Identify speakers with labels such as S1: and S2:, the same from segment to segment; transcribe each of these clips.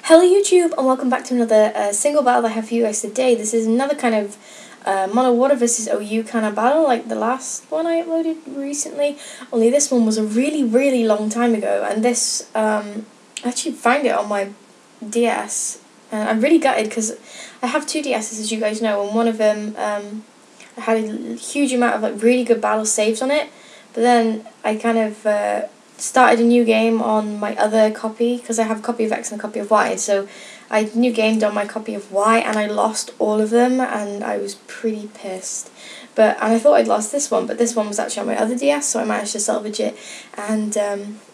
S1: Hello YouTube and welcome back to another single battle I have for you guys today. This is another kind of Mono Water versus OU kind of battle like the last one I uploaded recently. Only this one was a really long time ago, and this I actually found it on my DS and I'm really gutted because I have two DSs as you guys know, and one of them I had a huge amount of like really good battle saves on it, but then I kind of started a new game on my other copy because I have a copy of X and a copy of Y, so I new gamed on my copy of Y and I lost all of them and I was pretty pissed. And I thought I'd lost this one, but this one was actually on my other DS, so I managed to salvage it, and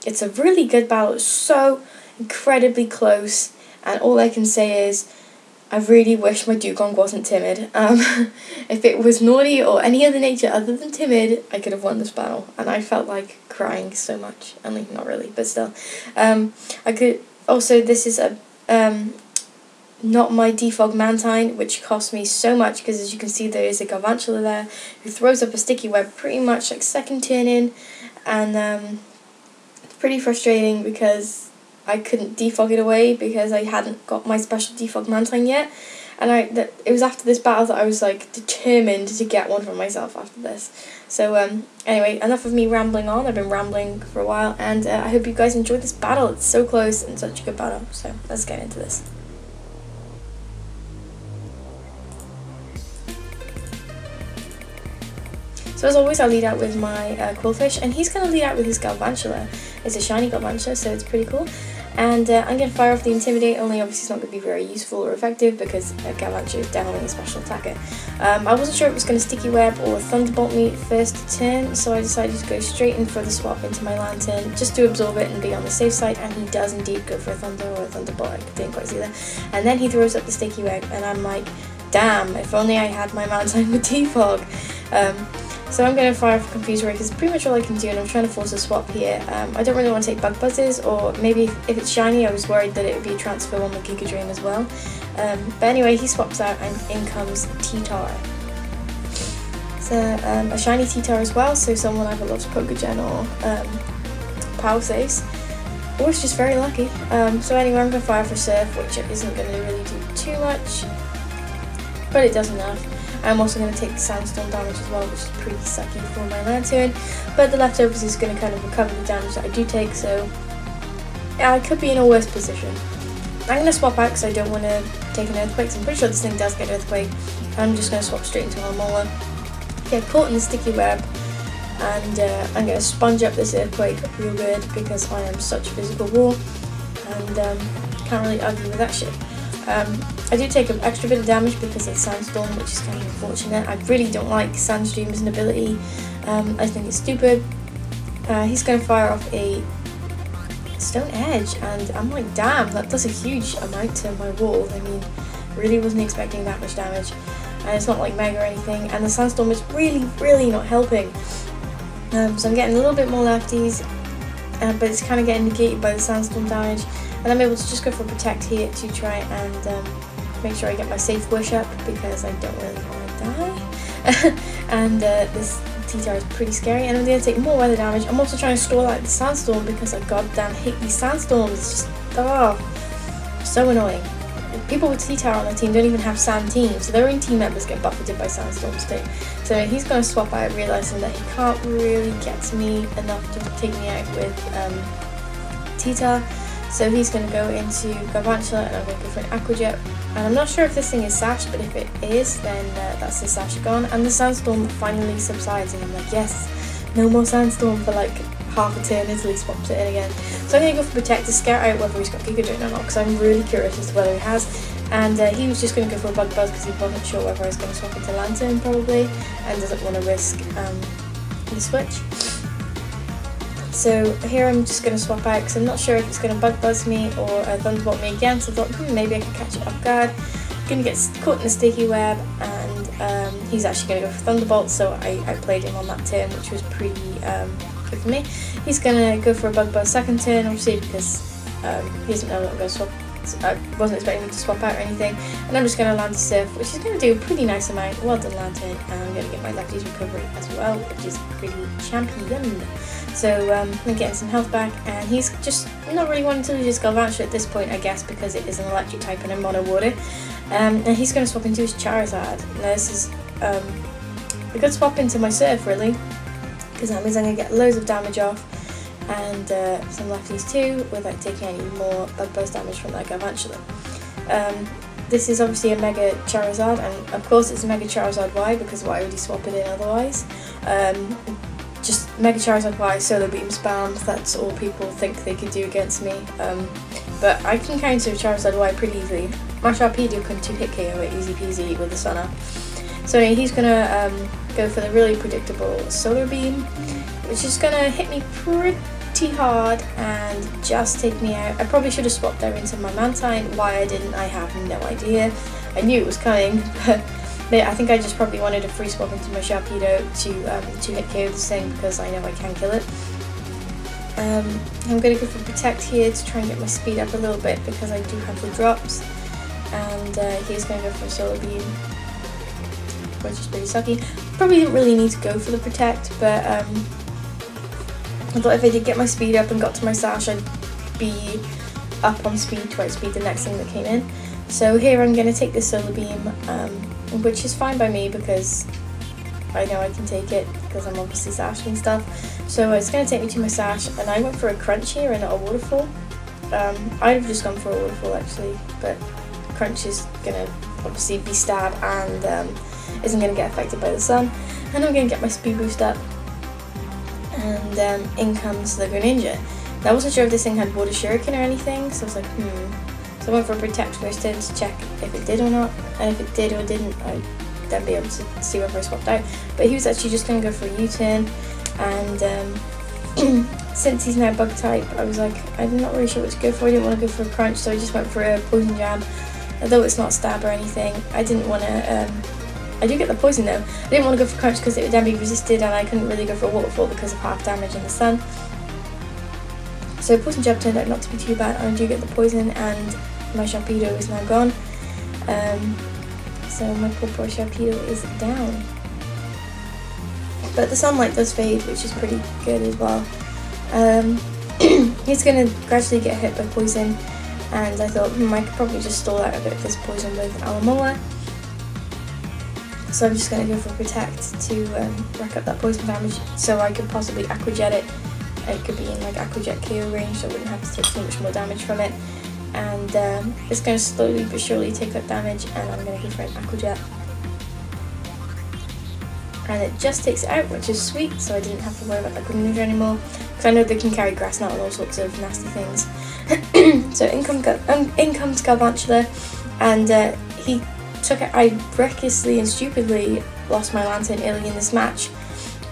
S1: it's a really good battle. It's so incredibly close, and all I can say is I really wish my dugong wasn't timid. If it was naughty or any other nature other than timid, I could have won this battle, and I felt like crying so much. I mean, not really, but still. I could also, this is a not my defog mantine, which cost me so much because as you can see there is a garvantula there who throws up a sticky web pretty much like second turn in, and it's pretty frustrating because I couldn't defog it away because I hadn't got my special defog mantine yet, and it was after this battle that I was like determined to get one for myself after this. So anyway, enough of me rambling on. I've been rambling for a while, and I hope you guys enjoyed this battle. It's so close and such a good battle, so let's get into this. So as always, I'll lead out with my quillfish, and he's going to lead out with his galvantula. It's a shiny galvantula, so it's pretty cool. And I'm going to fire off the Intimidate, only obviously it's not going to be very useful or effective because galvantula is definitely a special attacker. I wasn't sure if it was going to Sticky Web or Thunderbolt me first turn, so I decided to go straight in for the swap into my Lantern just to absorb it and be on the safe side, and he does indeed go for a Thunder or a Thunderbolt, I didn't quite see that. And then he throws up the Sticky Web, and I'm like, damn, if only I had my Mantine with Defog. So I'm going to fire off Confuse Ray because it's pretty much all I can do, and I'm trying to force a swap here. I don't really want to take Bug Buzzes, or maybe if it's shiny I was worried that it would be a transfer on the Giga Drain as well. But anyway, he swaps out and in comes T-Tar. So a shiny T-Tar as well, so someone either loves Pokégen or Power Saves, or it's just very lucky. So anyway, I'm going to fire for Surf, which isn't going to really do too much, but it does enough. I'm also going to take Sandstorm damage as well, which is pretty sucky for my Lantern, but the leftovers is going to kind of recover the damage that I do take, so yeah, I could be in a worse position. I'm going to swap out because I don't want to take an Earthquake, so I'm pretty sure this thing does get Earthquake. I'm just going to swap straight into Harmola, get caught in the Sticky Web, and I'm going to sponge up this Earthquake real good because I am such physical war, and can't really argue with that shit. I do take an extra bit of damage because it's Sandstorm, which is kind of unfortunate. I really don't like Sandstream as an ability. I think it's stupid. He's going to fire off a Stone Edge, and I'm like, damn, that does a huge amount to my wall. I mean, really wasn't expecting that much damage. And it's not like Mega or anything, and the Sandstorm is really not helping. So I'm getting a little bit more lefties, but it's kind of getting negated by the Sandstorm damage. And I'm able to just go for Protect here to try and make sure I get my safe wish up because I don't really want to die. And this T-Tar is pretty scary, and I'm going to take more weather damage. I'm also trying to stall out the Sandstorm because I goddamn hate these Sandstorms. It's just, oh, so annoying. People with T-Tar on their team don't even have Sand teams, so their own team members get buffeted by Sandstorms too. So he's going to swap out, realising that he can't really get to me enough to take me out with T-Tar. So he's going to go into Garvantula, and I'm going to go for an Aqua Jet. And I'm not sure if this thing is Sash, but if it is, then that's the Sash gone. And the Sandstorm finally subsides, and I'm like, yes, no more Sandstorm for like half a turn until he swaps it in again. So I'm going to go for Protect to scare out whether he's got Giga Drain or not, because I'm really curious as to whether he has. And he was just going to go for a Bug Buzz because he wasn't sure whether I was going to swap into Lantern probably, and doesn't want to risk the switch. So here I'm just going to swap out because I'm not sure if it's going to Bug Buzz me or Thunderbolt me again, so I thought maybe I could catch it off guard. I'm going to get caught in the Sticky Web, and he's actually going to go for Thunderbolt, so I played him on that turn, which was pretty good for me. He's going to go for a Bug Buzz second turn, obviously, because he doesn't know that I'm going to swap So I wasn't expecting him to swap out or anything. And I'm just going to land a surf, which is going to do a pretty nice amount. Well done, Lantern. And I'm going to get my lefties recovery as well, which is pretty champion. So I'm getting some health back, and he's just not really wanting to lose his Galvantula at this point, I guess, because it is an electric type and a mono water. And he's going to swap into his Charizard. Now this is a good swap into my surf, really, because that means I'm going to get loads of damage off, and some lefties too, without taking any more bug buzz damage from that Galvantula. This is obviously a Mega Charizard, and of course it's a Mega Charizard Y, because why would you swap it in otherwise? Just Mega Charizard Y, Solar Beam spam, that's all people think they could do against me. But I can counter Charizard Y pretty easily. My Sharpedo can 2-hit KO it easy peasy with the Sun Up. So anyway, he's gonna go for the really predictable Solar Beam, which is gonna hit me pretty hard and just take me out. I probably should have swapped there into my Mantine. Why I didn't, I have no idea. I knew it was coming, but I think I just probably wanted a free swap into my Sharpedo to hit KO this thing, because I know I can kill it. I'm going to go for Protect here to try and get my speed up a little bit, because I do have the drops. And he's going to go for a Solar Beam, which is pretty sucky. Probably didn't really need to go for the Protect, but I thought if I did get my speed up and got to my Sash, I'd be up on speed to outspeed the next thing that came in. So here I'm going to take this Solar Beam, which is fine by me because I know I can take it because I'm obviously sashing and stuff. So it's going to take me to my Sash, and I went for a Crunch here and not a Waterfall. I'd have just gone for a Waterfall actually, but Crunch is going to obviously be stab and isn't going to get affected by the sun. And I'm going to get my speed boost up, and in comes the Greninja. Now, I wasn't sure if this thing had Water Shuriken or anything, so I was like, So I went for a Protect first to check if it did or not, and if it did or didn't, I'd then be able to see whether I swapped out. But he was actually just going to go for a U-turn, and since he's now Bug type, I was like, I'm not really sure what to go for. I didn't want to go for a Crunch, so I just went for a Poison Jab. Although it's not stab or anything, I didn't want to, I do get the poison though. I didn't want to go for Crunch because it would then be resisted, and I couldn't really go for a Waterfall because of half damage in the sun. So Poison Jab turned out not to be too bad. I do get the poison, and my Sharpedo is now gone. So my poor Sharpedo is down. But the sunlight does fade, which is pretty good as well. He's going to gradually get hit by poison, and I thought I could probably just stall out a bit of this poison with Alamola. So I'm just going to go for Protect to rack up that poison damage, so I could possibly Aqua Jet it. It could be in like Aqua Jet KO range, so I wouldn't have to take too much more damage from it. And it's going to slowly but surely take that damage, and I'm going to go for an Aqua Jet. And it just takes it out, which is sweet, so I didn't have to worry about that Greninja anymore, because I know they can carry Grass Knot and all sorts of nasty things. So in comes Galvantula, and he took it. I recklessly and stupidly lost my Lantern early in this match,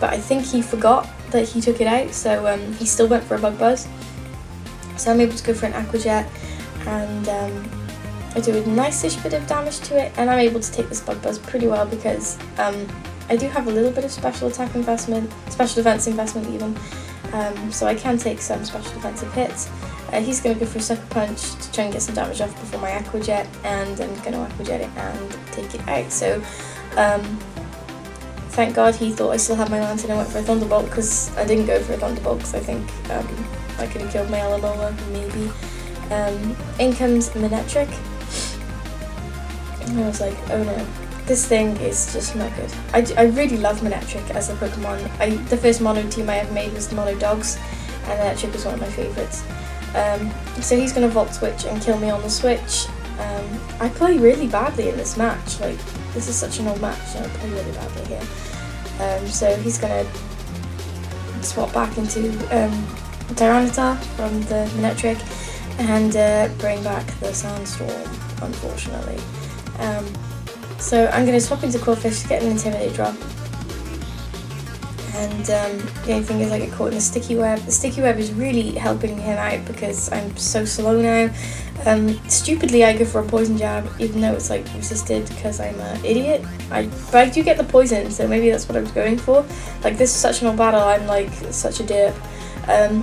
S1: but I think he forgot that he took it out, so he still went for a Bug Buzz. So I'm able to go for an Aqua Jet, and I do a nice-ish bit of damage to it, and I'm able to take this Bug Buzz pretty well because I do have a little bit of special attack investment, special defense investment even, so I can take some special defensive hits. He's going to go for a Sucker Punch to try and get some damage off before my Aqua Jet, and I'm going to Aqua Jet it and take it out. So thank God he thought I still had my Lantern and went for a Thunderbolt, because I didn't go for a Thunderbolt because I think I could have killed my Alamola, maybe. In comes Manectric, and I was like, oh no, this thing is just not good. I really love Manectric as a Pokemon. The first mono team I ever made was the Mono Dogs, and Manectric was one of my favourites. So he's going to Volt Switch and kill me on the switch. I play really badly in this match, like this is such an old match and I play really badly here. So he's going to swap back into Tyranitar from the Manectric and bring back the Sandstorm, unfortunately. So I'm going to swap into Quillfish to get an Intimidate drop. And the only thing is I get caught in the Sticky Web. The Sticky Web is really helping him out because I'm so slow now. Stupidly I go for a Poison Jab even though it's like resisted because I'm an idiot. But I do get the poison, so maybe that's what I was going for. Like this is such an old battle, I'm like such a derp.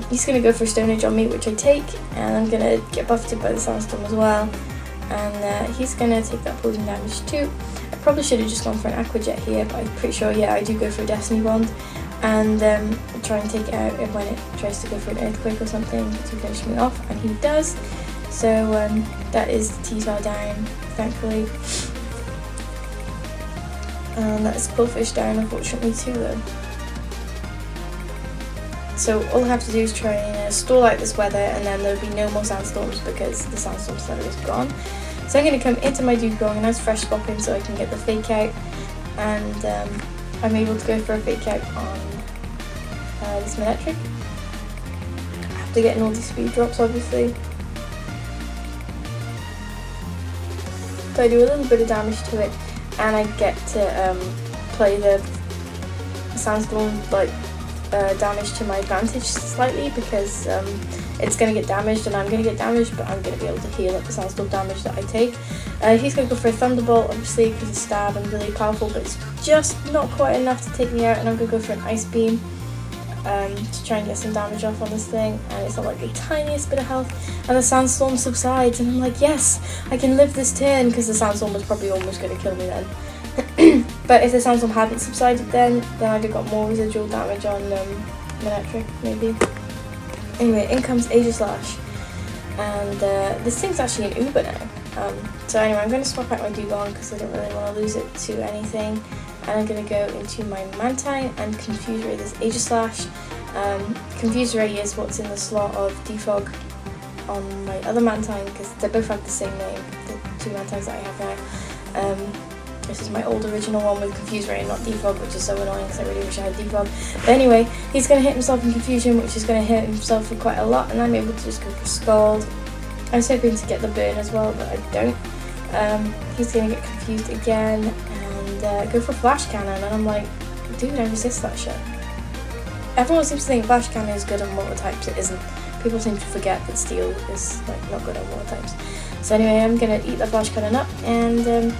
S1: He's going to go for Stone Age on me, which I take, and I'm going to get buffeted by the Sandstorm as well. And he's going to take that poison damage too. I probably should have just gone for an Aqua Jet here, but I'm pretty sure, yeah, I do go for a Destiny Bond. And try and take it out when it tries to go for an Earthquake or something to finish me off, and he does. So that is the T-Star down, thankfully. And that is Quillfish down, unfortunately, too, though. So all I have to do is try and stall out this weather, and then there'll be no more sandstorms because the sandstorm stutter is gone. So I'm going to come into my dugong, and that's fresh swapping so I can get the fake out. And I'm able to go for a fake out on this Manectric. After getting all these speed drops, obviously. So I do a little bit of damage to it, and I get to play the sandstorm like damage to my advantage slightly, because it's going to get damaged and I'm going to get damaged, but I'm going to be able to heal up the sandstorm damage that I take. He's going to go for a Thunderbolt, obviously, because it's stab and really powerful, but it's just not quite enough to take me out, and I'm going to go for an Ice Beam to try and get some damage off on this thing, and it's not like the tiniest bit of health, and the sandstorm subsides, and I'm like, yes, I can live this turn, because the sandstorm was probably almost going to kill me then. But if the sandstorm hadn't subsided then I'd have got more residual damage on Manectric, maybe. Anyway, in comes Aegislash, and this thing's actually an Uber now. So anyway, I'm going to swap out my Dugong because I don't really want to lose it to anything, and I'm going to go into my Mantine and Confuse Ray this Aegislash. Confuse Ray is what's in the slot of Defog on my other Mantine, because they both have the same name, the two Mantines that I have now. This is my old original one with Confuse Ray and not Defog, which is so annoying because I really wish I had Defog. But anyway, he's going to hit himself in Confusion, which is going to hit himself for quite a lot, and I'm able to just go for Scald. I was hoping to get the burn as well, but I don't. He's going to get confused again and go for Flash Cannon, and I'm like, dude, I resist that shit. Everyone seems to think Flash Cannon is good on water types. It isn't. People seem to forget that Steel is like not good on water types. So anyway, I'm going to eat the Flash Cannon up, and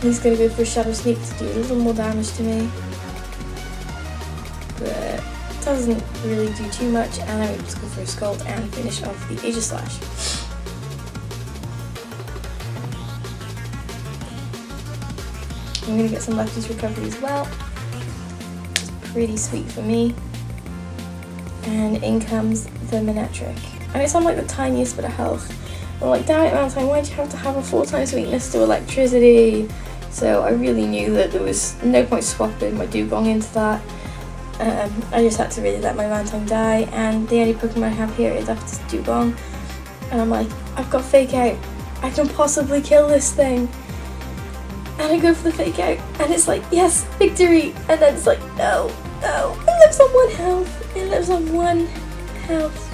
S1: he's going to go for a Shadow Sneak to do a little more damage to me, but doesn't really do too much, and I'm able to go for a Scald and finish off the Aegislash. I'm going to get some Lefty's Recovery as well, which is pretty sweet for me, and in comes the Manectric, and it's on like the tiniest bit of health. I'm like, damn it, Mantine, why'd you have to have a 4x weakness to electricity? So I really knew that there was no point swapping my Dugong into that. I just had to really let my Mantine die, and the only Pokemon I have here is after Dugong. And I'm like, I've got Fake Out. I can possibly kill this thing. And I go for the Fake Out, and it's like, yes, victory! And then it's like, no, no. It lives on 1 health. It lives on 1 health.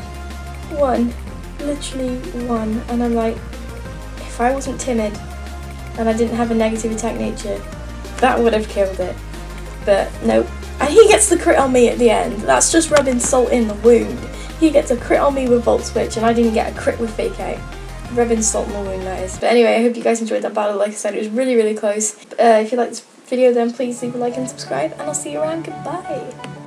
S1: 1. Literally 1. And I'm like, if I wasn't timid and I didn't have a negative attack nature, that would have killed it. But nope. And he gets the crit on me at the end. That's just rubbing salt in the wound. He gets a crit on me with Volt Switch, and I didn't get a crit with Fake Out. Rubbing salt in the wound, that is. But anyway, I hope you guys enjoyed that battle. Like I said, it was really, really close. If you like this video, then please leave a like and subscribe, and I'll see you around. Goodbye.